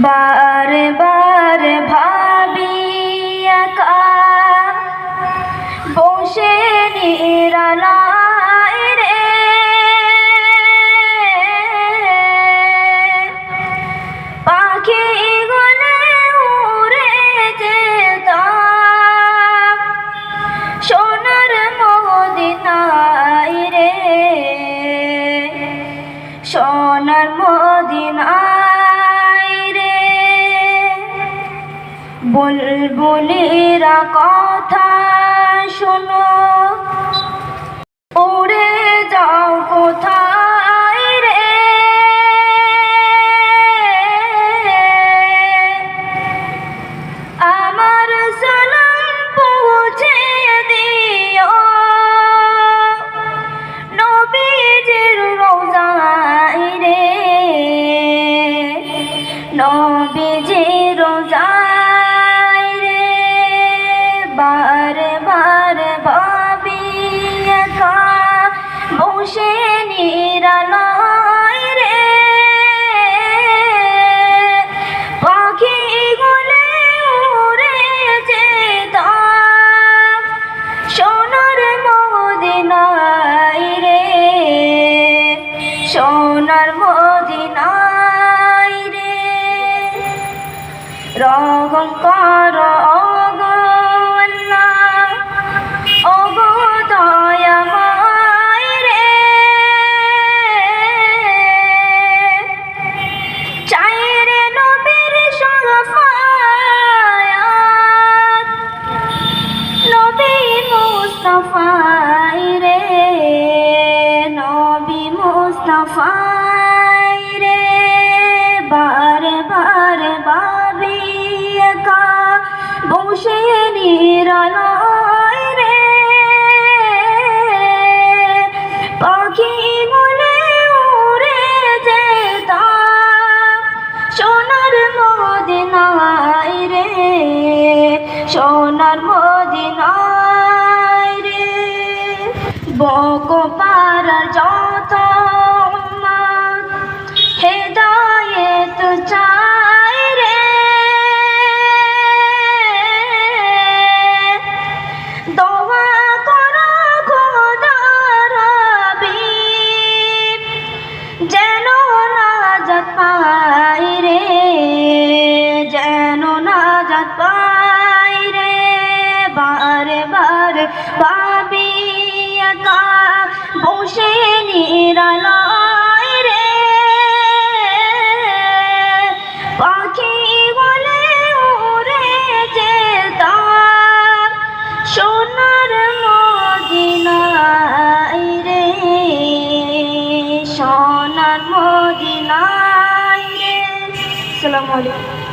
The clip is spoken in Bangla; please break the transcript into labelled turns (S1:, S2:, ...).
S1: বারে বারে ভাবি একা বসে নিরালায় রে, পাখি গলে উড়ে যেতাম সোনার মদিনায় রে, সোনার মদিনায় রে। বুলবুলিরা কথা শোনো, উড়ে যাও কোথায় রে, আমার সালাম পৌঁছে দিও নবীজির রওজায় রে, নবীজির রওজায় রে। বারে বারে ভাবি একা বসে নিরালায় রে, পাখি গলে উড়ে যেতাম সোনার মদিনায় রে, সোনার মদিনায় রে। রহম করো ওগো আল্লাহ, ওগো দয়াময় রে, চাই রে নবীর শাফায়াত, নবী মুস্তাফায় রে, নবী মুস্তাফায় রে। বারে বারে ভাবি একা বসে নিরালায় রে, পাখি গলে উড়ে যেতাম সোনার মদিনায় রে, সোনার মদিনায় রে। বকপাড়ার যত উম্মত হেদায়েত চায় রে, দোয়া করো খোদার হাবিব যেন নাজাত পায় রে, যেন নাজাত পায় রে। বারে বারে ভাবি একা বসে নিরালায় রে, পাখি বলে উড়ে যেতাম সোনার মদিনায় রে, সোনার মদিনায় রে। আসসালামু আলাইকুম।